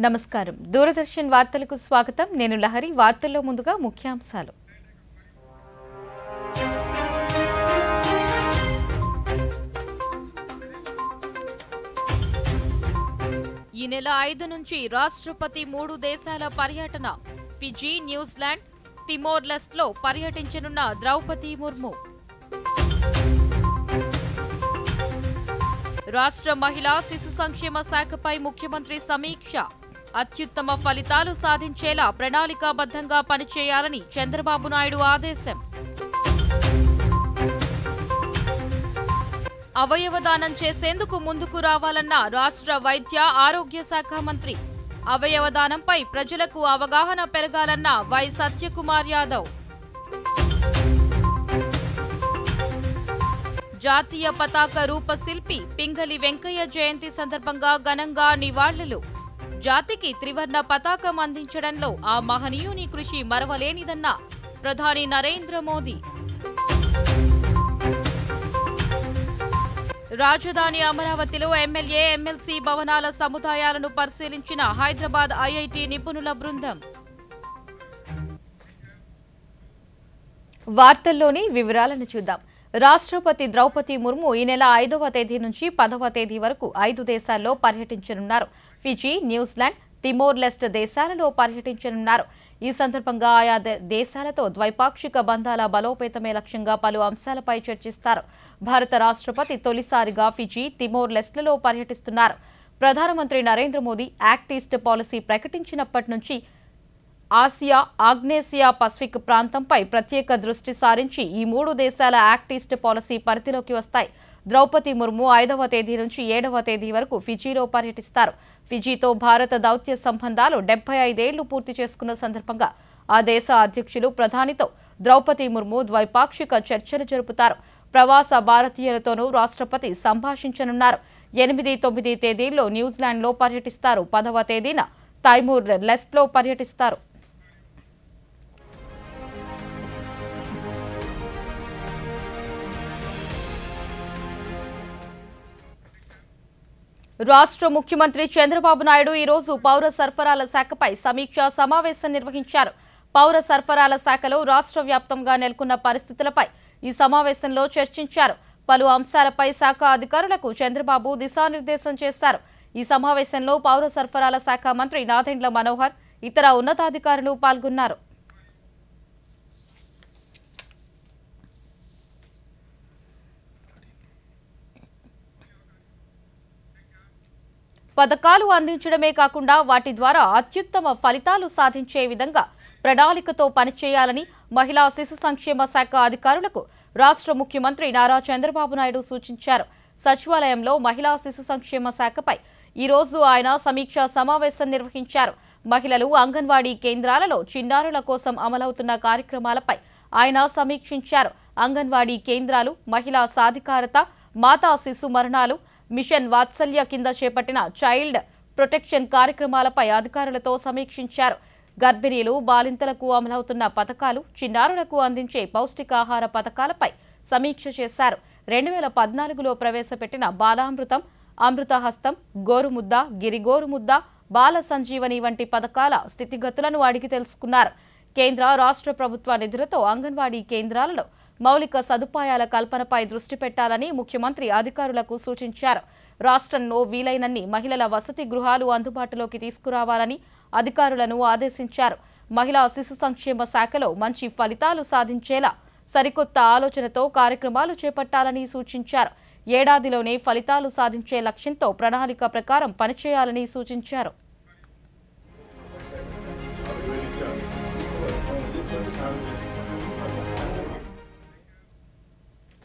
నమస్కారం దూరదర్శన్ వార్తలకు స్వాగతం నేను లహరి వార్తల్లో ముందుగా ముఖ్యాంశాలు ఈ నెల 5 నుంచి రాష్ట్రపతి 3 దేశాల పర్యటన ఫిజీ న్యూజిలాండ్ తిమోర్ లెస్ట్లో పర్యటించనున్న ద్రౌపది ముర్ము రాష్ట్ర మహిళా శిశు సంక్షేమ శాఖపై ముఖ్యమంత్రి సమీక్ష అత్యుత్తమ ఫలితాలు సాధించేలా ప్రణాళికాబద్ధంగా పనిచేయాలని చంద్రబాబు నాయుడు ఆదేశం అవయవదానం చేసేందుకు ముందుకు రావాలన్న రాష్ట్ర వైద్య ఆరోగ్య శాఖ మంత్రి అవయవదానంపై ప్రజలకు అవగాహన పెరగాలన్న వై సత్యకుమార్ యాదవ్ జాతీయ పతాక రూపశిల్పి పింగళి వెంకయ్య జయంతి సందర్భంగా ఘనంగా నివాళులు జాతికి త్రివర్ణ పతాకం అందించడంలో ఆ మహనీయుని కృషి మరవలేనిదన్న ప్రధాని నరేంద్ర మోదీ రాజధాని అమరావతిలో ఎమ్మెల్యే ఎమ్మెల్సీ భవనాల సముదాయాలను పరిశీలించిన హైదరాబాద్ ఐఐటి నిపుణుల బృందం వార్తల్లోని వివరాలను చూద్దాం రాష్ట్రపతి ద్రౌపది ముర్ము ఈ నెల 5వ తేదీ నుంచి 10వ తేదీ వరకు 5 దేశాల్లో పర్యటించనున్నారు ఫిజీ న్యూజిలాండ్ తిమోర్ లెస్ట్ దేశాలలో పర్యటించనున్నారు ఈ సందర్భంగా ఆయా దేశాలతో ద్వైపాక్షిక బంధాల బలోపేతమే లక్ష్యంగా పలు అంశాలపై చర్చిస్తారు భారత రాష్ట్రపతి తొలిసారిగా ఫిజీ తిమోర్ లెస్ట్లలో పర్యటిస్తున్నారు ప్రధానమంత్రి Narendra Modi act east policy ప్రకటించినప్పటి నుంచి ఆసియా ఆగ్నేసియా పసిఫిక్ ప్రాంతంపై ప్రత్యేక దృష్టి సారించి ఈ 3 దేశాల యాక్ట్ ఈస్ట్ పాలసీ పరిధిలోకి వస్తాయి ద్రౌపది ముర్ము 5వ తేదీ నుంచి 7వ తేదీ వరకు ఫిజీలో పర్యటిస్తారు ఫిజీతో భారత దౌత్య సంబంధాలు 75 ఏళ్లు పూర్తి చేసుకున్న సందర్భంగా ఆ దేశ అధ్యక్షులు ప్రధానితో ద్రౌపది ముర్ము ద్వైపాక్షిక చర్చలు జరుపుతారు ప్రవాస భారతీయులతోనూ రాష్ట్రపతి సంభాషించనున్నారు 8-9 తేదీల్లో న్యూజిలాండ్లో పర్యటిస్తారు 10వ తేదీన తైమూర్ లెస్ట్లో పర్యటిస్తారు రాష్ట్ర ముఖ్యమంత్రి చంద్రబాబు నాయుడు ఈ రోజు పౌర సరఫరాల శాఖపై సమీక్షా సమావేశం నిర్వహించారు పౌర సరఫరాల శాఖలో రాష్ట్ర వ్యాప్తంగా నెలకొన్న పరిస్థితులపై ఈ సమావేశంలో చర్చించారు పలు అంశాలపై శాఖ అధికారులకు చంద్రబాబు దిశానిర్దేశం చేశారు ఈ సమావేశంలో పౌర సరఫరాల శాఖ మంత్రి నాదెండ్ల మనోహర్ ఇతర ఉన్నతాధికారులు పాల్గొన్నారు పథకాలు అందించడమే కాకుండా వాటి ద్వారా అత్యుత్తమ ఫలితాలు సాధించే విధంగా ప్రణాళికతో పనిచేయాలని మహిళా శిశు సంక్షేమ శాఖ అధికారులకు రాష్ట్ర ముఖ్యమంత్రి నారా చంద్రబాబు నాయుడు సూచించారు సచివాలయంలో మహిళా శిశు సంక్షేమ శాఖపై ఈ రోజు ఆయన సమీక్షా సమావేశం నిర్వహించారు మహిళలు అంగన్వాడీ కేంద్రాలలో చిన్నారుల కోసం అమలవుతున్న కార్యక్రమాలపై ఆయన సమీక్షించారు అంగన్వాడీ కేంద్రాలు మహిళా సాధికారత మాతా శిశు మరణాలు మిషన్ వాత్సల్య కింద చేపట్టిన చైల్డ్ ప్రొటెక్షన్ కార్యక్రమాలపై అధికారులతో సమీక్షించారు గర్భిణీలు బాలింతలకు అమలవుతున్న పథకాలు చిన్నారులకు అందించే పౌష్టికాహార పథకాలపై సమీక్ష చేశారు 2014లో ప్రవేశపెట్టిన బాలామృతం అమృతహస్తం గోరుముద్ద గిరిగోరుముద్ద బాల సంజీవని వంటి పథకాల స్థితిగతులను అడిగి తెలుసుకున్నారు కేంద్ర రాష్ట్ర ప్రభుత్వ నిధులతో అంగన్వాడీ కేంద్రాలలో మౌలిక సదుపాయాల కల్పనపై దృష్టి పెట్టాలని ముఖ్యమంత్రి అధికారులకు సూచించారు రాష్ట్రంలో వీలైనన్ని మహిళల వసతి గృహాలు అందుబాటులోకి తీసుకురావాలని అధికారులను ఆదేశించారు మహిళా శిశు సంక్షేమ శాఖలో మంచి ఫలితాలు సాధించేలా సరికొత్త ఆలోచనతో కార్యక్రమాలు చేపట్టాలని సూచించారు ఏడాదిలోనే ఫలితాలు సాధించే లక్ష్యంతో ప్రణాళిక ప్రకారం పనిచేయాలని సూచించారు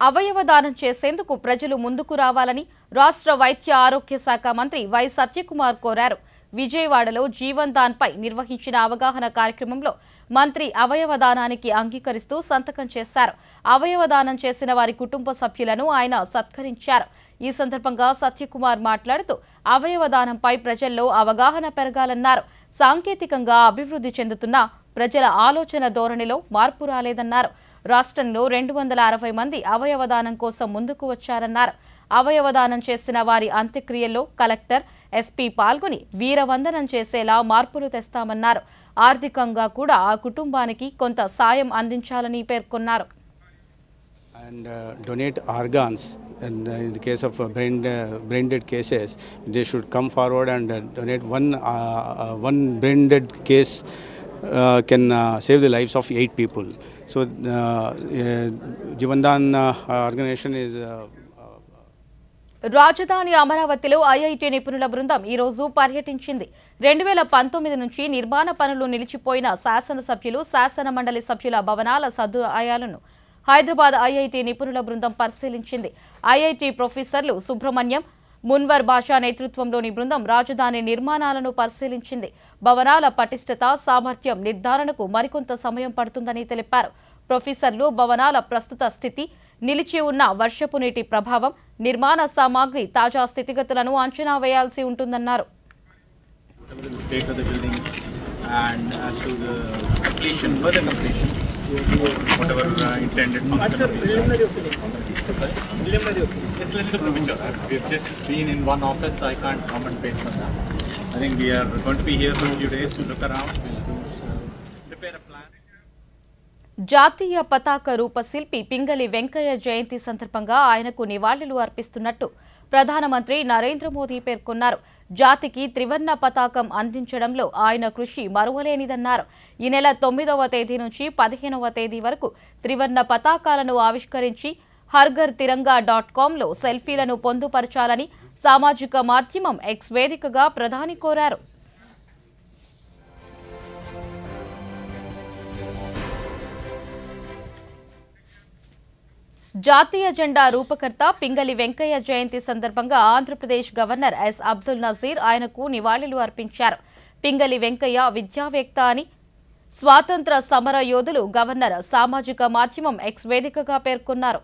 అవయవదానం చేసేందుకు ప్రజలు ముందుకు రావాలని రాష్ట్ర వైద్య ఆరోగ్య శాఖ మంత్రి వై సత్యకుమార్ కోరారు విజయవాడలో జీవన్ దాన్ పై నిర్వహించిన అవగాహన కార్యక్రమంలో మంత్రి అవయవదానానికి అంగీకరిస్తూ సంతకం చేశారు అవయవదానం చేసిన వారి కుటుంబ సభ్యులను ఆయన సత్కరించారు ఈ సందర్భంగా సత్యకుమార్ మాట్లాడుతూ అవయవదానంపై ప్రజల్లో అవగాహన పెరగాలన్నారు సాంకేతికంగా అభివృద్ధి చెందుతున్న ప్రజల ఆలోచన ధోరణిలో మార్పు రాలేదన్నారు రాష్ట్రంలో 260 మంది అవయవదానం కోసం ముందుకు వచ్చారన్నారు అవయవదానం చేసిన వారి అంత్యక్రియల్లో కలెక్టర్ ఎస్పీ పాల్గొని వీరవందనం చేసేలా మార్పులు తెస్తామన్నారు. ఆర్థికంగా కూడా ఆ కుటుంబానికి కొంత సాయం అందించాలని పేర్కొన్నారు. And donate organs. And in the case of brain dead cases, they should come forward and donate one brain dead case can save the lives of 8 people. So Jivandan organization is రాజధాని అమరావతిలో IIT నిపుణుల బృందం ఈ రోజు పర్యటించింది. 2019 నుంచి నిర్మాణ పనులు నిలిచిపోయిన శాసనసభ్యులు, శాసన మండలి సభ్యుల భవనాల సదుపాయాలను హైదరాబాద్ ఐఐటీ నిపుణుల బృందం పరిశీలించింది. ఐఐటీ ప్రొఫెసర్లు సుబ్రహ్మణ్యం, మున్వర్ బాషా నేతృత్వంలోని బృందం రాజధాని నిర్మాణాలను పరిశీలించింది. భవనాల పటిష్టత, సామర్థ్యం నిర్ధారణకు మరికొంత సమయం పడుతుందని తెలిపారు. ప్రొఫెసర్లు భవనాల ప్రస్తుత స్థితి, నిలిచి ఉన్న వర్షపు నీటి ప్రభావం, నిర్మాణ సామాగ్రి తాజా స్థితిగతులను అంచనా వేయాల్సి ఉంటుందన్నారు. Whatever intended function. It's a little premature. We've just been in one office. I can't comment based on that. I think we are going to be here for a few days to look around. We'll prepare a plan. జాతీయ పతాక రూపశిల్పి పింగళి వెంకయ్య జయంతి సందర్భంగా ఆయనకు నివాళులు అర్పిస్తున్నట్టు ప్రధానమంత్రి నరేంద్ర మోదీ పేర్కొన్నారు. జాతికి త్రివర్ణ పతాకం అందించడంలో ఆయన కృషి మరువలేనిదన్నారు. ఈ నెల 9వ తేదీ నుంచి 15వ తేదీ వరకు త్రివర్ణ పతాకాలను ఆవిష్కరించి harghar-tiranga.comలో సెల్ఫీలను పొందుపరచాలని సామాజిక మాధ్యమం ఎక్స్ వేదికగా ప్రధాని కోరారు. జాతీయ జెండా రూపకర్త పింగళి వెంకయ్య జయంతి సందర్భంగా ఆంధ్రప్రదేశ్ గవర్నర్ ఎస్ అబ్దుల్ నజీర్ ఆయనకు నివాళులు అర్పించారు. పింగళి వెంకయ్య విద్యావేత్త అని, స్వాతంత్ర సమర యోధులు గవర్నర్ సామాజిక మాధ్యమం ఎక్స్ వేదికగా పేర్కొన్నారు.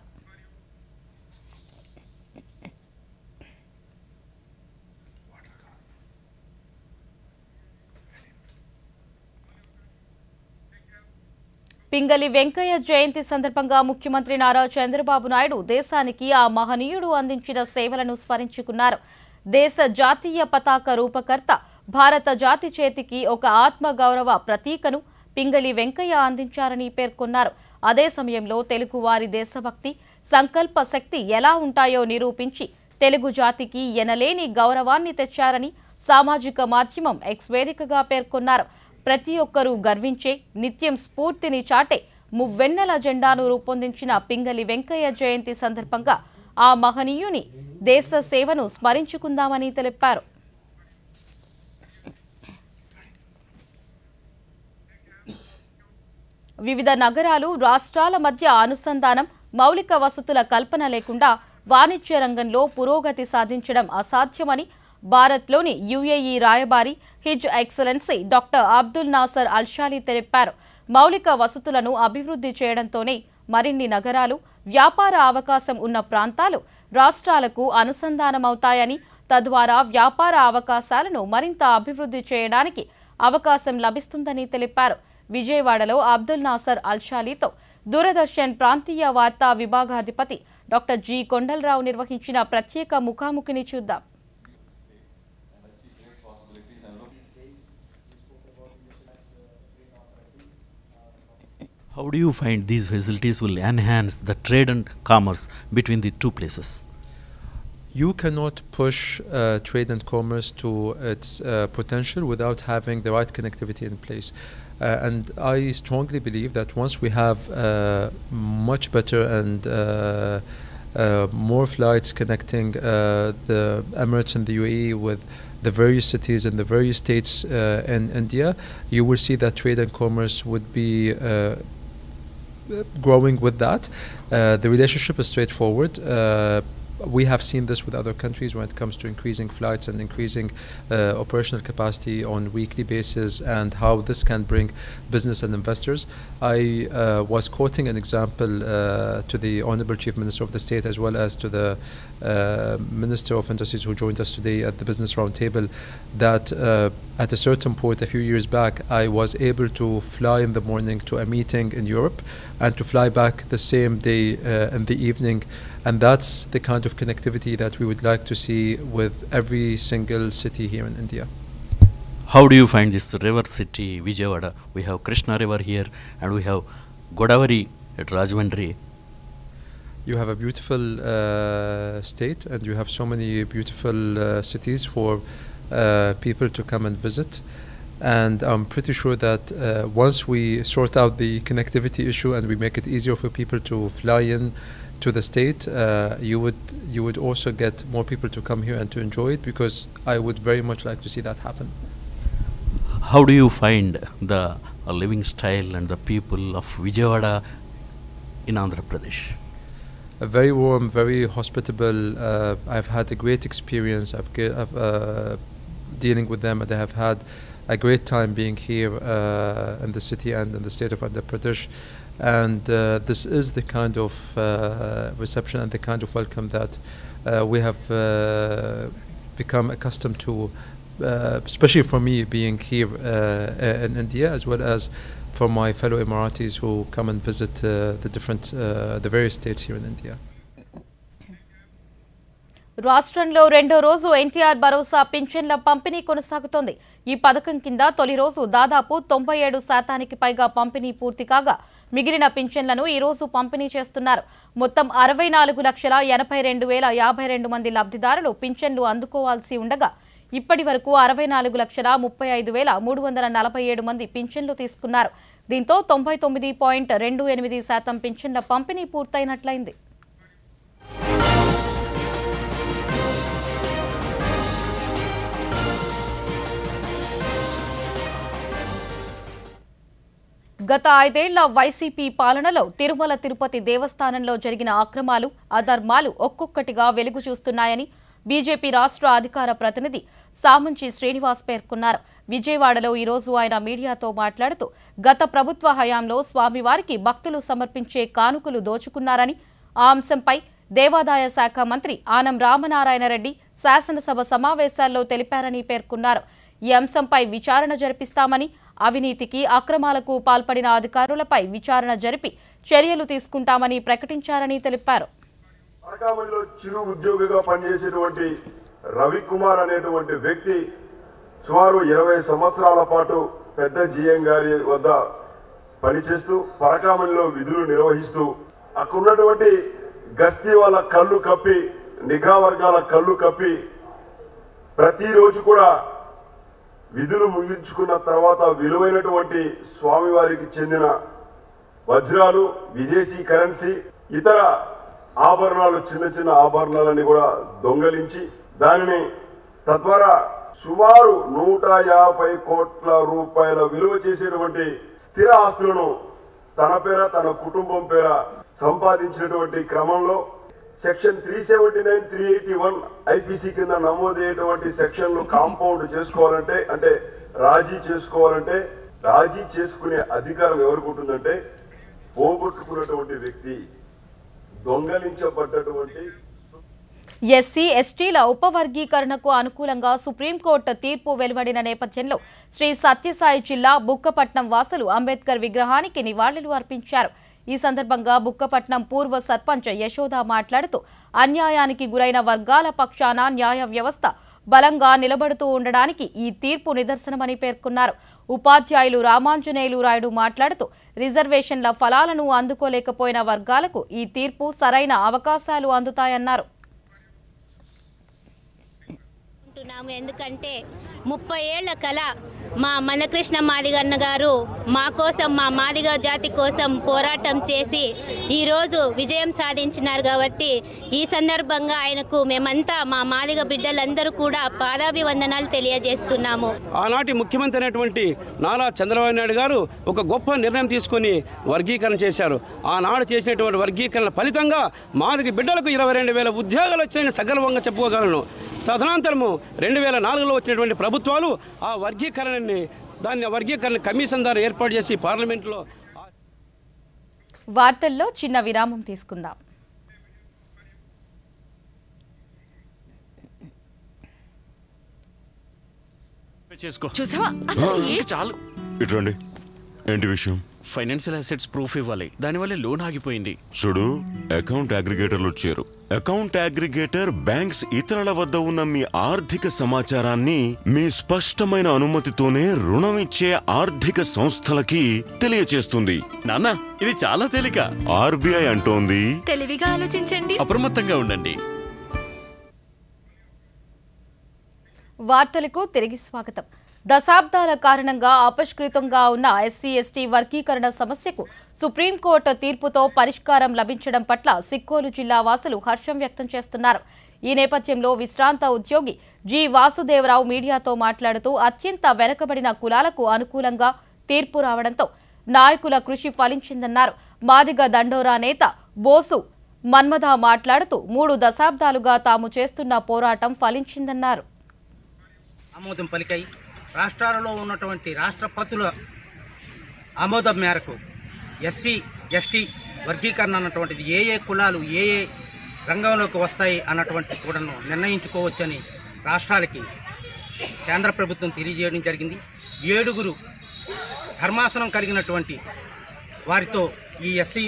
పింగళి వెంకయ్య జయంతి సందర్భంగా ముఖ్యమంత్రి నారా చంద్రబాబు నాయుడు దేశానికి ఆ మహనీయుడు అందించిన సేవలను స్మరించుకున్నారు. దేశ జాతీయ పతాక రూపకర్త, భారత జాతి చేతికి ఒక ఆత్మగౌరవ ప్రతీకను పింగళి వెంకయ్య అందించారని పేర్కొన్నారు. అదే సమయంలో తెలుగువారి దేశభక్తి, సంకల్ప శక్తి ఎలా ఉంటాయో నిరూపించి తెలుగు జాతికి ఎనలేని గౌరవాన్ని తెచ్చారని సామాజిక మాధ్యమం ఎక్స్ వేదికగా పేర్కొన్నారు. ప్రతి ఒక్కరూ గర్వించే, నిత్యం స్ఫూర్తిని చాటే మువ్వెన్నెల జెండాను రూపొందించిన పింగళి వెంకయ్య జయంతి సందర్భంగా ఆ మహనీయుని దేశ సేవను స్మరించుకుందామని తెలిపారు. వివిధ నగరాలు, రాష్ట్రాల మధ్య అనుసంధానం, మౌలిక వసతుల కల్పన లేకుండా వాణిజ్య రంగంలో పురోగతి సాధించడం అసాధ్యమని భారత్లోని యుఏఈ రాయబారి his excellency doctor Abdul Nassar అల్షాలి తెలిపారు. మౌలిక వసతులను అభివృద్ధి చేయడంతోనే మరిన్ని నగరాలు, వ్యాపార అవకాశం ఉన్న ప్రాంతాలు రాష్ట్రాలకు అనుసంధానమవుతాయని, తద్వారా వ్యాపార అవకాశాలను మరింత అభివృద్ధి చేయడానికి అవకాశం లభిస్తుందని తెలిపారు. విజయవాడలో అబ్దుల్ నాసర్ అల్షాలీతో దూరదర్శన్ ప్రాంతీయ వార్తా విభాగాధిపతి డాక్టర్ జి కొండలరావు నిర్వహించిన ప్రత్యేక ముఖాముఖిని చూద్దాం. How do you find these facilities will enhance the trade and commerce between the two places? You cannot push trade and commerce to its potential without having the right connectivity in place. And I strongly believe that once we have much better and more flights connecting the Emirates and the UAE with the various cities and the various states in India, you will see that trade and commerce would be growing with that. The relationship is straightforward. We have seen this with other countries when it comes to increasing flights and increasing operational capacity on weekly basis, and how this can bring business and investors. I was quoting an example to the Honorable Chief Minister of the State as well as to the Minister of Industries who joined us today at the Business Roundtable, that at a certain point a few years back I was able to fly in the morning to a meeting in Europe and to fly back the same day in the evening. And that's the kind of of connectivity that we would like to see with every single city here in India. How do you find this river city, Vijayawada? We have Krishna River here and we have Godavari at Rajahmundry. You have a beautiful state, and you have so many beautiful cities for people to come and visit. And I'm pretty sure that once we sort out the connectivity issue and we make it easier for people to fly in to the state, you would also get more people to come here and to enjoy it, because I would very much like to see that happen. How do you find the living style and the people of Vijayawada in Andhra Pradesh? Very warm, very hospitable. I've had a great experience. I've dealing with them, and they have had a great time being here in the city and in the state of Andhra Pradesh. And this is the kind of reception and the kind of welcome that we have become accustomed to, especially for me being here in India, as well as for my fellow Emiratis who come and visit the various states here in India. రాష్ట్రంలో రెండో రోజు ఎన్టీఆర్ భరోసా పింఛన్ల పంపిణీ కొనసాగుతోంది. ఈ పథకం కింద తొలి రోజు దాదాపు 97% పైగా పంపిణీ పూర్తి కాగా మిగిలిన పింఛన్లను ఈ రోజు పంపిణీ చేస్తున్నారు. మొత్తం 64,82,052 మంది లబ్ధిదారులు పింఛన్లు అందుకోవాల్సి ఉండగా ఇప్పటి వరకు 64,35,347 మంది పింఛన్లు తీసుకున్నారు. దీంతో 99.28% పింఛన్ల పంపిణీ పూర్తయినట్లయింది. గత 5 ఏళ్ల వైసీపీ పాలనలో తిరుమల తిరుపతి దేవస్థానంలో జరిగిన అక్రమాలు, అధర్మాలు ఒక్కొక్కటిగా వెలుగు చూస్తున్నాయని బీజేపీ రాష్ట్ర అధికార ప్రతినిధి సామంచి శ్రీనివాస్ పేర్కొన్నారు. విజయవాడలో ఈ రోజు ఆయన మీడియాతో మాట్లాడుతూ గత ప్రభుత్వ హయాంలో స్వామివారికి భక్తులు సమర్పించే కానుకలు దోచుకున్నారని, ఆ అంశంపై దేవాదాయ శాఖ మంత్రి ఆనం రామనారాయణ రెడ్డి శాసనసభ సమావేశాల్లో తెలిపారని పేర్కొన్నారు. ఈ అంశంపై విచారణ జరిపిస్తామని, అవినీతికి అక్రమాలకు పాల్పడిన అధికారులపై విచారణ జరిపి చర్యలు తీసుకుంటామని ప్రకటించారని తెలిపారు. పరకామణిలో చిరు ఉద్యోగిగా పనిచేసేటువంటి రవికుమార్ అనేటువంటి వ్యక్తి సుమారు 20 సంవత్సరాల పాటు పెద్ద జిఎం గారి వద్ద పనిచేస్తూ పరకామణిలో విధులు నిర్వహిస్తూ అక్కడున్నటువంటి గస్తీ వాళ్ళ కళ్ళు కప్పి, నిఘా వర్గాల కళ్ళు కప్పి ప్రతిరోజు కూడా విధులు ముగించుకున్న తర్వాత విలువైనటువంటి స్వామివారికి చెందిన వజ్రాలు, విదేశీ కరెన్సీ, ఇతర ఆభరణాలు, చిన్న చిన్న ఆభరణాలని కూడా దొంగలించి దానిని తద్వారా సుమారు 150 కోట్ల రూపాయల విలువ చేసేటువంటి స్థిర ఆస్తులను తన పేర, తన కుటుంబం పేర సంపాదించినటువంటి క్రమంలో సెక్షన్ 379, 381 ఐపీసీ కింద నమోదయ్యేటువంటి సెక్షన్లు కాంపౌండ్ చేసుకోవాలంటే, అంటే రాజీ చేసుకోవాలంటే, రాజీ చేసుకునే అధికారం ఎవరికి ఉంటుందంటే పోగొట్టుకున్నటువంటి వ్యక్తి, దొంగలించబడ్డటువంటి. ఎస్సీ ఎస్టీల ఉపవర్గీకరణకు అనుకూలంగా సుప్రీంకోర్టు తీర్పు వెలువడిన నేపథ్యంలో శ్రీ సత్యసాయి జిల్లా బుక్కపట్నం వాసులు అంబేద్కర్ విగ్రహానికి నివాళులు అర్పించారు. ఈ సందర్భంగా బుక్కపట్నం పూర్వ సర్పంచ్ యశోద మాట్లాడుతూ అన్యాయానికి గురైన వర్గాల పక్షాన న్యాయ వ్యవస్థ బలంగా నిలబడుతూ ఉండడానికి ఈ తీర్పు నిదర్శనమని పేర్కొన్నారు. ఉపాధ్యాయులు రామాంజనేయులు రాయుడు మాట్లాడుతూ రిజర్వేషన్ల ఫలాలను అందుకోలేకపోయిన వర్గాలకు ఈ తీర్పు సరైన అవకాశాలు అందుతాయన్నారు. ఎందుకంటే 30 ఏళ్ల కళ మా మనకృష్ణ మాదిగన్న గారు మా కోసం, మా మాదిగ జాతి కోసం పోరాటం చేసి ఈరోజు విజయం సాధించినారు. కాబట్టి ఈ సందర్భంగా ఆయనకు మేమంతా, మా మాదిగ బిడ్డలందరూ కూడా పాదాభివందనాలు తెలియజేస్తున్నాము. ఆనాటి ముఖ్యమంత్రి అయినటువంటి నారా చంద్రబాబు నాయుడు గారు ఒక గొప్ప నిర్ణయం తీసుకొని వర్గీకరణ చేశారు. ఆనాడు చేసినటువంటి వర్గీకరణ ఫలితంగా మాదిగ బిడ్డలకు 22,000 ఉద్యోగాలు వచ్చాయని సగర్వంగా చెప్పుకోగలను. తదనంతరము 2004లో వచ్చినటువంటి ప్రభుత్వాలు ఆ వర్గీకరణ కమిషన్ ద్వారా ఏర్పాటు చేసి పార్లమెంట్లో. వార్తల్లో చిన్న విరామం తీసుకుందాం. చూసావా చాలు. ఇట్రండి. ఏంటి విషయం? ఫైనాన్షియల్ అసెట్స్ ప్రూఫ్ ఇవ్వాలి, దానివల్ల లోన్ ఆగిపోయింది. చూడు, అకౌంట్ అగ్రిగేటర్లు వచ్చారు. అకౌంట్ అగ్రిగేటర్ బ్యాంక్స్ ఇతరుల వద్ద ఉన్న మీ ఆర్థిక సమాచారాన్ని మీ స్పష్టమైన అనుమతితోనే రుణం ఇచ్చే ఆర్థిక సంస్థలకి తెలియచేస్తుంది. నాన్న, ఇది చాలా తేలిక. ఆర్బీఐ అంటోంది, తెలివిగా ఆలోచించండి, అప్రమత్తంగా ఉండండి. వార్తలకు తిరిగి స్వాగతం. దశాబ్దాల కారణంగా అపష్కృతంగా ఉన్న ఎస్సీ ఎస్టీ వర్గీకరణ సమస్యకు సుప్రీంకోర్టు తీర్పుతో పరిష్కారం లభించడం పట్ల సిక్కోలు జిల్లా వాసులు హర్షం వ్యక్తం చేస్తున్నారు. ఈ నేపథ్యంలో విశ్రాంత ఉద్యోగి జి వాసుదేవరావు మీడియాతో మాట్లాడుతూ అత్యంత వెనుకబడిన కులాలకు అనుకూలంగా తీర్పు రావడంతో నాయకుల కృషి ఫలించిందన్నారు. మాదిగ దండోరా నేత బోసు మన్మథ మాట్లాడుతూ 3 దశాబ్దాలుగా తాము చేస్తున్న పోరాటం ఫలించిందన్నారు. ఆమోదం పలికాయి. రాష్ట్రాలలో ఉన్నటువంటి రాష్ట్రపతుల ఆమోదం మేరకు ఎస్సీ ఎస్టీ వర్గీకరణ అన్నటువంటిది ఏ ఏ కులాలు ఏ ఏ రంగంలోకి వస్తాయి అన్నటువంటి కూడా నిర్ణయించుకోవచ్చని రాష్ట్రాలకి కేంద్ర ప్రభుత్వం తెలియజేయడం జరిగింది. 7 ధర్మాసనం కలిగినటువంటి వారితో ఈ ఎస్సీ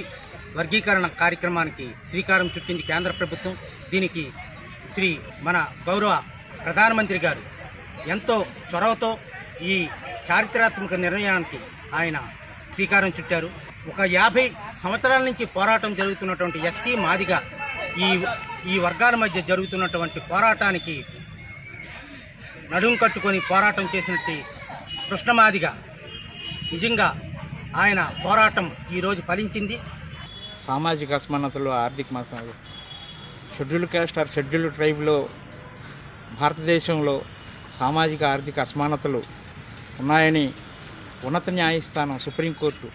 వర్గీకరణ కార్యక్రమానికి శ్రీకారం చుట్టింది కేంద్ర ప్రభుత్వం. దీనికి మన గౌరవ ప్రధానమంత్రి గారు ఎంతో చొరవతో ఈ చారిత్రాత్మక నిర్ణయానికి ఆయన శ్రీకారం చుట్టారు. ఒక 50 సంవత్సరాల నుంచి పోరాటం జరుగుతున్నటువంటి ఎస్సీ మాదిగ ఈ వర్గాల మధ్య జరుగుతున్నటువంటి పోరాటానికి నడుం కట్టుకొని పోరాటం చేసినట్టు కృష్ణమాదిగ నిజంగా ఆయన పోరాటం ఈరోజు ఫలించింది. సామాజిక అసమానతలు, ఆర్థిక షెడ్యూల్ కాస్ట్ ఆర్ షెడ్యూల్ ట్రైబ్లో భారతదేశంలో సామాజిక ఆర్థిక అసమానతలు ఉన్నాయని ఉన్నత న్యాయస్థానం సుప్రీంకోర్టు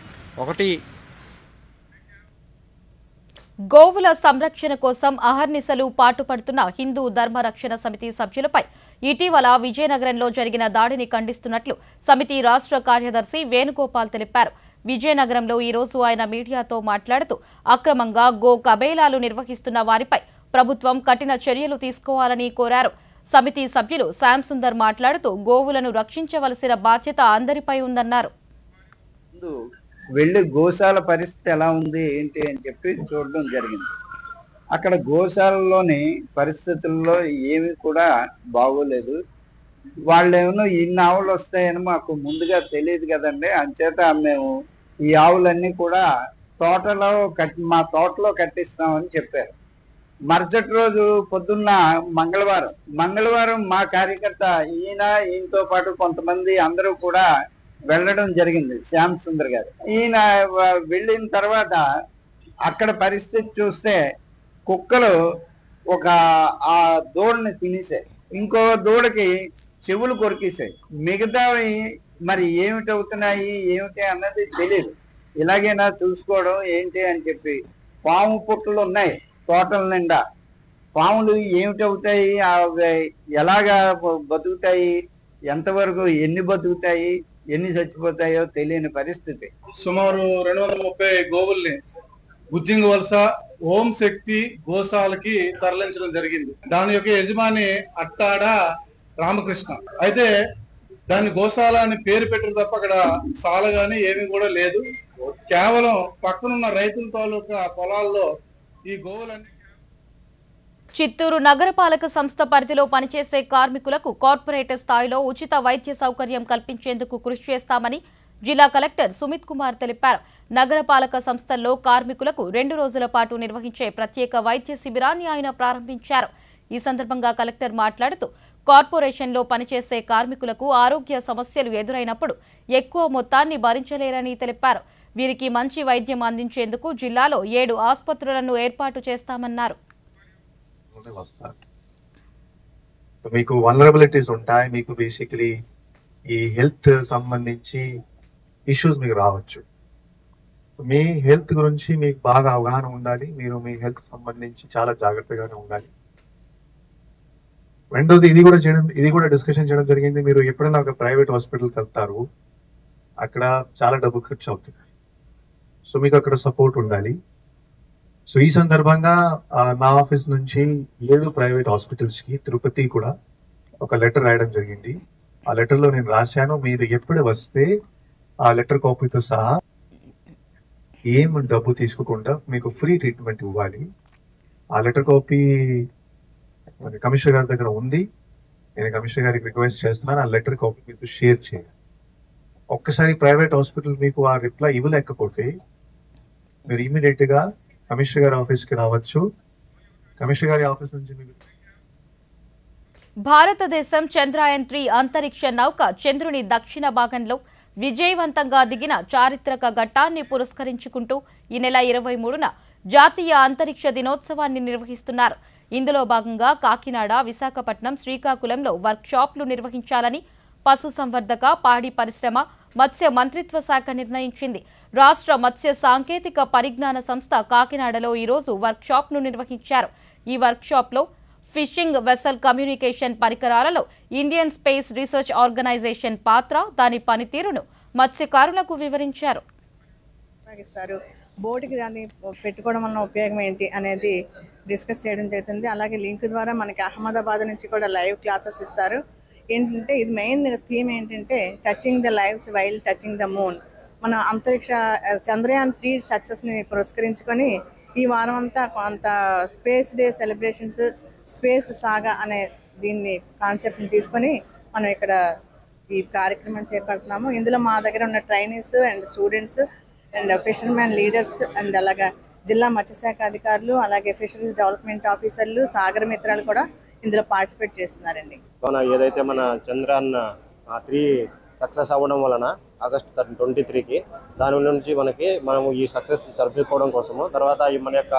గోవుల సంరక్షణ కోసం అహర్నిశలు పాటుపడుతున్న హిందూ ధర్మ రక్షణ సమితి సభ్యులపై ఇటీవల విజయనగరంలో జరిగిన దాడిని ఖండిస్తున్నట్లు సమితి రాష్ట్ర కార్యదర్శి వేణుగోపాల్ తెలిపారు. విజయనగరంలో ఈ రోజు ఆయన మీడియాతో మాట్లాడుతూ అక్రమంగా గో కబేలాలు నిర్వహిస్తున్న వారిపై ప్రభుత్వం కఠిన చర్యలు తీసుకోవాలని కోరారు. సమితి సభ్యులు శ్యామ్ సుందర్ మాట్లాడుతూ గోవులను రక్షించవలసిన బాధ్యత అందరిపై ఉందన్నారు. వెళ్ళి గోశాల పరిస్థితి ఎలా ఉంది ఏంటి అని చెప్పి చూడడం జరిగింది. అక్కడ గోశాలలోని పరిస్థితుల్లో ఏమీ కూడా బాగోలేదు. వాళ్ళేమో ఇన్ని ఆవులు వస్తాయని మాకు ముందుగా తెలియదు కదండి, అంచేత మేము ఈ ఆవులన్నీ కూడా మా తోటలో కట్టిస్తామని చెప్పారు. మరుసటి రోజు పొద్దున్న మంగళవారం మా కార్యకర్త ఈయనతో పాటు కొంతమంది అందరూ కూడా వెళ్ళడం జరిగింది. శ్యామ్ సుందర్ గారు ఈయన వెళ్ళిన తర్వాత అక్కడ పరిస్థితి చూస్తే కుక్కలు ఆ దూడని తినేసాయి, ఇంకో దూడకి చెవులు కొరికేసాయి. మిగతావి మరి ఏమిటి అన్నది తెలియదు. ఇలాగైనా చూసుకోవడం ఏంటి అని చెప్పి పాము పుట్టలు ఉన్నాయి తోటల నిండా. పాములు ఏమిటవుతాయి, ఎలాగా బతుకుతాయి, ఎంతవరకు ఎన్ని బతుకుతాయి, ఎన్ని చచ్చిపోతాయో తెలియని పరిస్థితి. సుమారు 230 గోవుల్ని గుజ్జింగ్ వలస ఓం శక్తి గోశాలకి తరలించడం జరిగింది. దాని యొక్క యజమాని అట్టాడ రామకృష్ణ. అయితే దాని గోశాల అని పేరు పెట్టిన తప్ప అక్కడ సాల గాని ఏమీ కూడా లేదు. కేవలం పక్కనున్న రైతుల తాలూకా పొలాల్లో ఈ గోవులన్నీ. చిత్తూరు నగరపాలక సంస్థ పరిధిలో పనిచేసే కార్మికులకు కార్పొరేట్ స్థాయిలో ఉచిత వైద్య సౌకర్యం కల్పించేందుకు కృషి చేస్తామని జిల్లా కలెక్టర్ సుమిత్ కుమార్ తెలిపారు. నగరపాలక సంస్థల్లో కార్మికులకు 2 రోజుల పాటు నిర్వహించే ప్రత్యేక వైద్య శిబిరాన్ని ఆయన ప్రారంభించారు. ఈ సందర్భంగా కలెక్టర్ మాట్లాడుతూ కార్పొరేషన్లో పనిచేసే కార్మికులకు ఆరోగ్య సమస్యలు ఎదురైనప్పుడు ఎక్కువ మొత్తాన్ని భరించలేరని తెలిపారు. వీరికి మంచి వైద్యం అందించేందుకు జిల్లాలో 7 ఆసుపత్రులను ఏర్పాటు చేస్తామన్నారు. మీకు వల్నరబిలిటీస్ ఉంటాయి, మీకు బేసికలీ ఈ హెల్త్ సంబంధించి ఇష్యూస్ మీకు రావచ్చు. మీ హెల్త్ గురించి మీకు బాగా అవగాహన ఉండాలి. మీరు మీ హెల్త్ సంబంధించి చాలా జాగ్రత్తగానే ఉండాలి. రెండోది ఇది కూడా డిస్కషన్ చేయడం జరిగింది. మీరు ఎప్పుడైనా ఒక ప్రైవేట్ హాస్పిటల్కి వెళ్తారు, అక్కడ చాలా డబ్బు ఖర్చు అవుతుంది. సో మీకు అక్కడ సపోర్ట్ ఉండాలి. సో ఈ సందర్భంగా నా ఆఫీస్ నుంచి 7 ప్రైవేట్ హాస్పిటల్స్కి తిరుపతి కూడా ఒక లెటర్ రాయడం జరిగింది. ఆ లెటర్లో నేను రాశాను, మీరు ఎప్పుడు వస్తే ఆ లెటర్ కాపీతో సహా ఏం డబ్బు తీసుకోకుండా మీకు ఫ్రీ ట్రీట్మెంట్ ఇవ్వాలి. ఆ లెటర్ కాపీ కమిషనర్ గారి దగ్గర ఉంది. నేను కమిషనర్ గారికి రిక్వెస్ట్ చేస్తున్నాను, ఆ లెటర్ కాపీ మీకు షేర్ చేయాలి. ఒక్కసారి ప్రైవేట్ హాస్పిటల్ మీకు ఆ రిప్లై ఇవ్వలేకపోతే మీరు ఇమీడియట్ గా కమిషనర్ గారి ఆఫీస్కి రావచ్చు. కమిషనర్ గారి ఆఫీస్ నుంచి మీకు భారతదేశం చంద్రయాన్-3 అంతరిక్ష నౌక చంద్రుని దక్షిణ భాగంలో విజయవంతంగా దిగిన చారిత్రక ఘట్టాన్ని పురస్కరించుకుంటూ ఈ నెల 23న జాతీయ అంతరిక్ష దినోత్సవాన్ని నిర్వహిస్తున్నారు. ఇందులో భాగంగా కాకినాడ, విశాఖపట్నం, శ్రీకాకుళంలో వర్క్షాప్లు నిర్వహించాలని పశుసంవర్ధక, పాడి పరిశ్రమ, మత్స్య మంత్రిత్వ శాఖ నిర్ణయించింది. రాష్ట్ర మత్స్య సాంకేతిక పరిజ్ఞాన సంస్థ కాకినాడలో ఈరోజు వర్క్షాప్ను నిర్వహించారు. ఈ వర్క్షాప్లో ఫిషింగ్ వెసల్ కమ్యూనికేషన్ పరికరాలలో ఇండియన్ స్పేస్ రీసెర్చ్ ఆర్గనైజేషన్ పాత్ర, దాని పనితీరును మత్స్యకారులకు వివరించారు. బోటుకి దాన్ని పెట్టుకోవడం వల్ల ఉపయోగం ఏంటి అనేది డిస్కస్ చేయడం జరుగుతుంది. అలాగే లింక్ ద్వారా మనకి అహ్మదాబాద్ నుంచి కూడా లైవ్ క్లాసెస్ ఇస్తారు. ఏంటంటే ఇది మెయిన్ థీమ్ ఏంటంటే touching the lives while touching the moon. మన అంతరిక్ష చంద్రయాన్-3 సక్సెస్ని పురస్కరించుకొని ఈ వారం అంతా కొంత స్పేస్ డే సెలబ్రేషన్స్, స్పేస్ సాగా అనే దీన్ని కాన్సెప్ట్ని తీసుకొని మనం ఇక్కడ ఈ కార్యక్రమం చేపడుతున్నాము. ఇందులో మా దగ్గర ఉన్న trainees and students and fishermen leaders and అలాగే జిల్లా మత్స్యశాఖ అధికారులు, అలాగే ఫిషరీస్ డెవలప్మెంట్ ఆఫీసర్లు, సాగర మిత్రాలు కూడా ఇందులో పార్టిసిపేట్ చేస్తున్నారండి. ఏదైతే మన చంద్రయాన్-3 సక్సెస్ అవ్వడం వలన ఆగస్టు 23కి దాని నుంచి మనము ఈ సక్సెస్ జరుపుకోవడం కోసము, తర్వాత మన యొక్క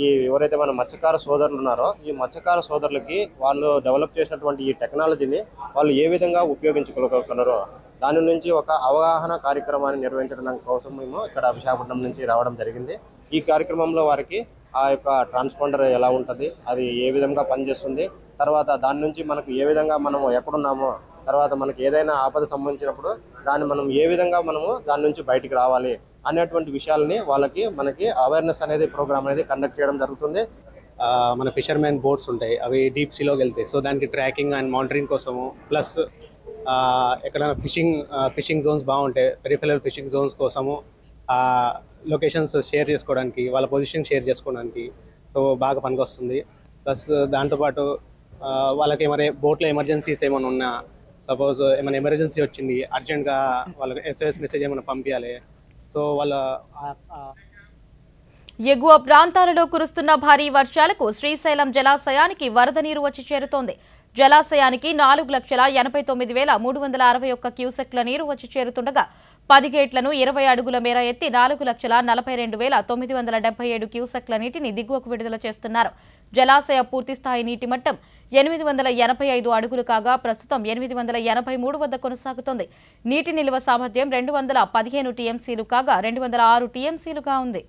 ఈ ఎవరైతే మన మత్స్యకార సోదరులు ఉన్నారో ఈ మత్స్యకార సోదరులకి వాళ్ళు డెవలప్ చేసినటువంటి ఈ టెక్నాలజీని వాళ్ళు ఏ విధంగా ఉపయోగించుకోగలుగుతున్నారో దాని నుంచి ఒక అవగాహన కార్యక్రమాన్ని నిర్వహించడం కోసం మేము ఇక్కడ విశాఖపట్నం నుంచి రావడం జరిగింది. ఈ కార్యక్రమంలో వారికి ఆ యొక్క ట్రాన్స్పాండర్ ఎలా ఉంటుంది, అది ఏ విధంగా పనిచేస్తుంది, తర్వాత దాని నుంచి మనకు ఏ విధంగా మనము ఎక్కడున్నామో, తర్వాత మనకి ఏదైనా ఆపద సంబంధించినప్పుడు దాన్ని మనం ఏ విధంగా మనము దాని నుంచి బయటికి రావాలి అనేటువంటి విషయాలని మనకి అవేర్నెస్ అనేది ప్రోగ్రామ్ అనేది కండక్ట్ చేయడం జరుగుతుంది. మన ఫిషర్మెన్ బోట్స్ ఉంటాయి, అవి డీప్ సీలోకి వెళ్తాయి. సో దానికి ట్రాకింగ్ అండ్ మానిటరింగ్ కోసము, ప్లస్ ఎక్కడైనా ఫిషింగ్ జోన్స్ బాగుంటాయి, పెరిఫెరల్ ఫిషింగ్ జోన్స్ కోసము లొకేషన్స్ షేర్ చేసుకోవడానికి, వాళ్ళ పొజిషన్ షేర్ చేసుకోవడానికి సో బాగా పనికొస్తుంది. ప్లస్ దాంతోపాటు వాళ్ళకి ఏమైనా బోట్లో ఎమర్జెన్సీస్ ఏమైనా ఉన్నా, సపోజ్ ఏమైనా ఎమర్జెన్సీ వచ్చింది అర్జెంట్గా వాళ్ళకి SOS మెసేజ్ ఏమైనా పంపించాలి. సో వాళ్ళ ఎగువ ప్రాంతాలలో కురుస్తున్న భారీ వర్షాలకు శ్రీశైలం జలాశయానికి వరద నీరు వచ్చి చేరుతోంది. జలాశయానికి 4,89,361 క్యూసెక్ల నీరు వచ్చి చేరుతుండగా 10 గేట్లను 20 అడుగుల మేర ఎత్తి 4,42,977 క్యూసెక్ల నీటిని దిగువకు విడుదల చేస్తున్నారు. జలాశయ పూర్తిస్థాయి నీటి మట్టం 885 అడుగులు కాగా ప్రస్తుతం 883 వద్ద కొనసాగుతోంది. నీటి నిల్వ సామర్థ్యం 215 టీఎంసీలు కాగా 206 టీఎంసీలుగా ఉంది.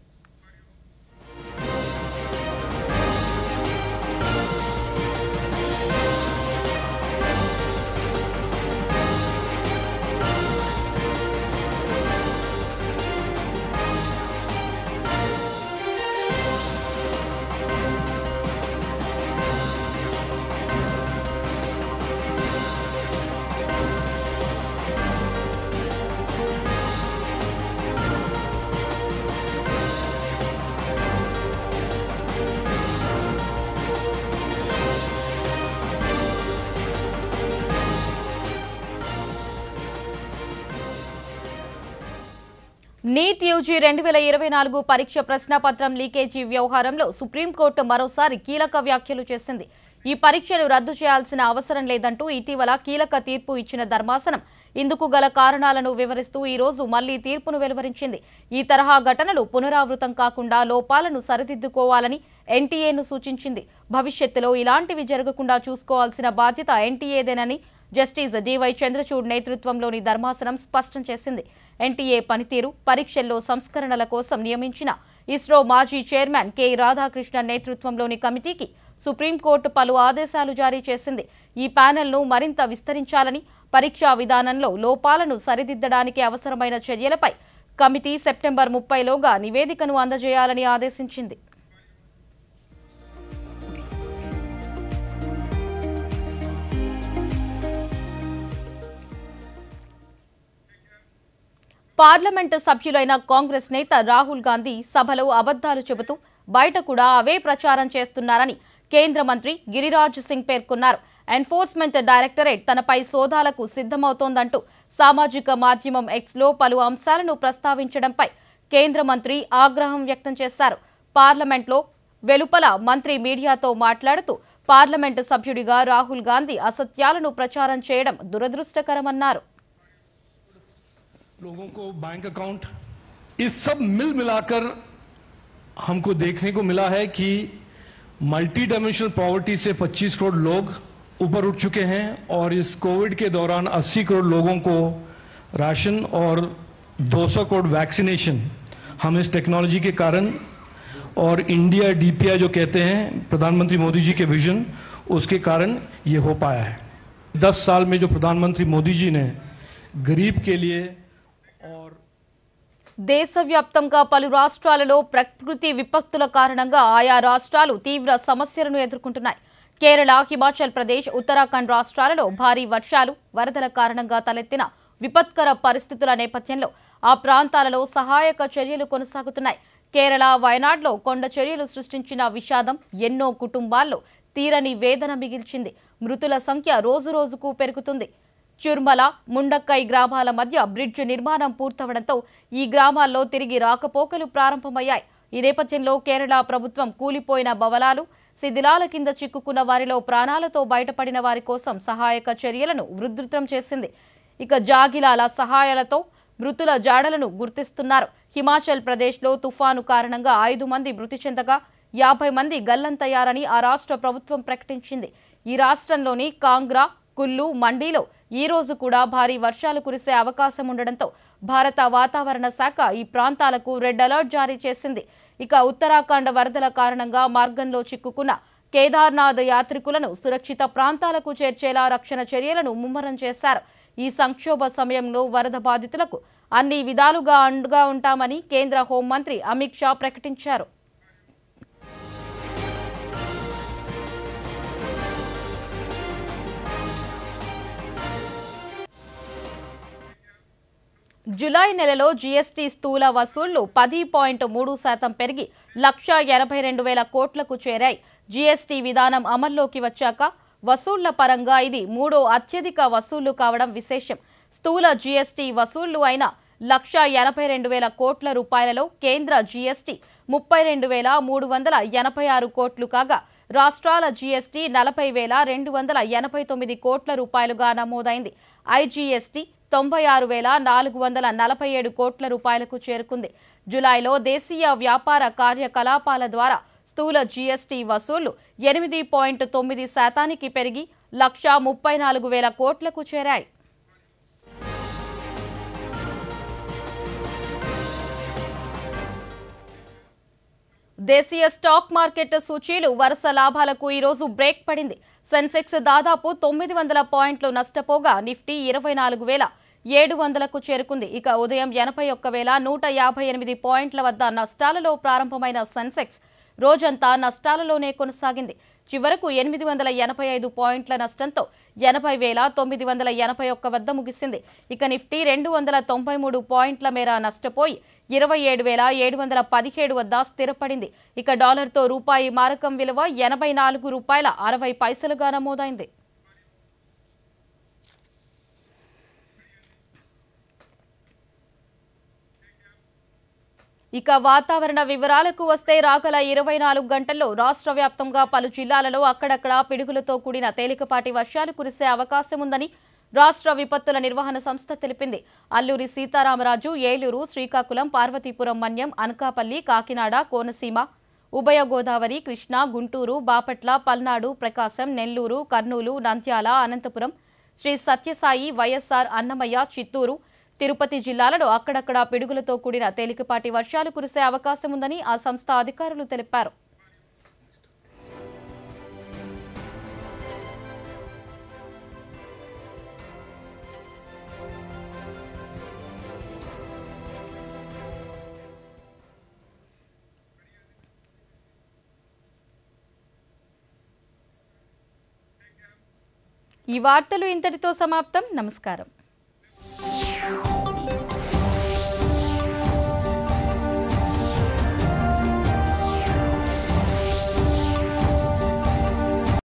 నీట్ యూజీ 2024 పరీక్ష ప్రశ్నపత్రం లీకేజీ వ్యవహారంలో సుప్రీంకోర్టు మరోసారి కీలక వ్యాఖ్యలు చేసింది. ఈ పరీక్షను రద్దు చేయాల్సిన అవసరం లేదంటూ ఇటీవల కీలక తీర్పు ఇచ్చిన ధర్మాసనం ఇందుకు గల కారణాలను వివరిస్తూ ఈ రోజు మళ్లీ తీర్పును వెలువరించింది. ఈ తరహా ఘటనలు పునరావృతం కాకుండా లోపాలను సరిదిద్దుకోవాలని ఎన్టీఏను సూచించింది. భవిష్యత్తులో ఇలాంటివి జరగకుండా చూసుకోవాల్సిన బాధ్యత ఎన్టీఏదేనని జస్టిస్ డివై చంద్రచూడ్ నేతృత్వంలోని ధర్మాసనం స్పష్టం చేసింది. ఎన్టీఏ పనితీరు, పరీక్షల్లో సంస్కరణల కోసం నియమించిన ఇస్రో మాజీ చైర్మన్ కె రాధాకృష్ణన్ నేతృత్వంలోని కమిటీకి సుప్రీంకోర్టు పలు ఆదేశాలు జారీ చేసింది. ఈ ప్యానెల్ను మరింత విస్తరించాలని, పరీక్షా విధానంలో లోపాలను సరిదిద్దడానికి అవసరమైన చర్యలపై కమిటీ సెప్టెంబర్ 30లోగా నివేదికను అందజేయాలని ఆదేశించింది. పార్లమెంటు సభ్యులైన కాంగ్రెస్ నేత రాహుల్ గాంధీ సభలో అబద్దాలు చెబుతూ బయట కూడా అవే ప్రచారం చేస్తున్నారని కేంద్ర మంత్రి గిరిరాజ్ సింగ్ పేర్కొన్నారు. ఎన్ఫోర్స్మెంట్ డైరెక్టరేట్ తనపై సోదాలకు సిద్ధమవుతోందంటూ సామాజిక మాధ్యమం ఎక్స్లో పలు అంశాలను ప్రస్తావించడంపై కేంద్ర మంత్రి ఆగ్రహం వ్యక్తం చేశారు. పార్లమెంట్లో వెలుపల మంత్రి మీడియాతో మాట్లాడుతూ పార్లమెంటు సభ్యుడిగా రాహుల్ గాంధీ అసత్యాలను ప్రచారం చేయడం దురదృష్టకరమన్నారు. लोगों को बैंक अकाउंट इस सब मिल मिलाकर हमको देखने को मिला है कि मल्टी डायमेंशनल पॉवर्टी से 25 करोड़ लोग ऊपर उठ चुके हैं और इस कोविड के दौरान 80 करोड़ लोगों को राशन और 200 करोड़ वैक्सीनेशन हम इस टेक्नोलॉजी के कारण और इंडिया डीपीआई जो कहते हैं प्रधानमंत्री मोदी जी के विजन, उसके कारण ये हो पाया है. 10 साल में जो प्रधानमंत्री मोदी जी ने गरीब के लिए దేశవ్యాప్తంగా పలు రాష్ట్రాలలో ప్రకృతి విపత్తుల కారణంగా ఆయా రాష్ట్రాలు తీవ్ర సమస్యలను ఎదుర్కొంటున్నాయి. కేరళ, హిమాచల్ ప్రదేశ్, ఉత్తరాఖండ్ రాష్ట్రాలలో భారీ వర్షాలు, వరదల కారణంగా తలెత్తిన విపత్కర పరిస్థితుల నేపథ్యంలో ఆ ప్రాంతాలలో సహాయక చర్యలు కొనసాగుతున్నాయి. కేరళ వయనాడ్లో కొండ చర్యలు సృష్టించిన విషాదం ఎన్నో కుటుంబాల్లో తీరని వేదన మిగిల్చింది. మృతుల సంఖ్య రోజురోజుకు పెరుగుతుంది. చుర్మల, ముండక్కై గ్రామాల మధ్య బ్రిడ్జ్ నిర్మాణం పూర్తవడంతో ఈ గ్రామాల్లో తిరిగి రాకపోకలు ప్రారంభమయ్యాయి. ఈ నేపథ్యంలో కేరళ ప్రభుత్వం కూలిపోయిన భవనాలు, శిథిలాల కింద చిక్కుకున్న వారిలో ప్రాణాలతో బయటపడిన వారి కోసం సహాయక చర్యలను ఉధృతం చేసింది. ఇక జాగిలాల సహాయాలతో మృతుల జాడలను గుర్తిస్తున్నారు. హిమాచల్ ప్రదేశ్లో తుఫాను కారణంగా 5 మంది మృతి చెందగా 50 మంది గల్లంతయ్యారని ఆ రాష్ట్ర ప్రభుత్వం ప్రకటించింది. ఈ రాష్ట్రంలోని కాంగ్రా, కుల్లు, మండీలో ఈ రోజు కూడా భారీ వర్షాలు కురిసే అవకాశం ఉండడంతో భారత వాతావరణ శాఖ ఈ ప్రాంతాలకు రెడ్ అలర్ట్ జారీ చేసింది. ఇక ఉత్తరాఖండ్ వరదల కారణంగా మార్గంలో చిక్కుకున్న కేదార్నాథ్ యాత్రికులను సురక్షిత ప్రాంతాలకు చేర్చేలా రక్షణ చర్యలను ముమ్మరం చేశారు. ఈ సంక్షోభ సమయంలో వరద బాధితులకు అన్ని విధాలుగా అండగా ఉంటామని కేంద్ర హోంమంత్రి అమిత్ షా ప్రకటించారు. జులై నెలలో జీఎస్టీ స్థూల వసూళ్లు 10.3% పెరిగి 1,82,000 కోట్లకు చేరాయి. జీఎస్టీ విధానం అమల్లోకి వచ్చాక వసూళ్ల పరంగా ఇది 3వ అత్యధిక వసూళ్లు కావడం విశేషం. స్థూల జీఎస్టీ వసూళ్లు అయిన 1,82,000 కోట్ల రూపాయలలో కేంద్ర జీఎస్టీ 32,386 కోట్లు కాగా రాష్ట్రాల జీఎస్టీ 40,289 కోట్ల రూపాయలుగా నమోదైంది. ఐజీఎస్టీ 96,447 కోట్ల రూపాయలకు చేరుకుంది. జులైలో దేశీయ వ్యాపార కార్యకలాపాల ద్వారా స్థూల జీఎస్టీ వసూళ్లు 8.9% పెరిగి 1,34,000 కోట్లకు చేరాయి. దేశీయ స్టాక్ మార్కెట్ సూచీలు వరుస లాభాలకు ఈరోజు బ్రేక్ పడింది. సెన్సెక్స్ దాదాపు 900 పాయింట్లు నష్టపోగా నిఫ్టీ 24,700కు చేరుకుంది. ఇక ఉదయం 81,158 పాయింట్ల వద్ద నష్టాలలో ప్రారంభమైన సెన్సెక్స్ రోజంతా నష్టాలలోనే కొనసాగింది. చివరకు 885 పాయింట్ల నష్టంతో 80,981 వద్ద ముగిసింది. ఇక నిఫ్టీ 293 పాయింట్ల మేర నష్టపోయి 27,717 వద్ద స్థిరపడింది. ఇక డాలర్తో రూపాయి మారకం విలువ 84 రూపాయల 60 పైసలుగా నమోదైంది. ఇక వాతావరణ వివరాలకు వస్తే రాగల 24 గంటల్లో రాష్ట్ర వ్యాప్తంగా పలు జిల్లాలలో అక్కడక్కడ పిడుగులతో కూడిన తేలికపాటి వర్షాలు కురిసే అవకాశం ఉందని రాష్ట్ర విపత్తుల నిర్వహణ సంస్థ తెలిపింది. అల్లూరి సీతారామరాజు, ఏలూరు, శ్రీకాకుళం, పార్వతీపురం, మన్యం, అనకాపల్లి, కాకినాడ, కోనసీమ, ఉభయ గోదావరి, కృష్ణా, గుంటూరు, బాపట్ల, పల్నాడు, ప్రకాశం, నెల్లూరు, కర్నూలు, నంద్యాల, అనంతపురం, శ్రీ సత్యసాయి, వైఎస్ఆర్, అన్నమయ్య, చిత్తూరు, తిరుపతి జిల్లాలలో అక్కడక్కడ పిడుగులతో కూడిన తేలికపాటి వర్షాలు కురిసే అవకాశం ఉందని ఆ సంస్థ అధికారులు తెలిపారు. ఈ వార్తలు ఇంతటితో సమాప్తం. నమస్కారం.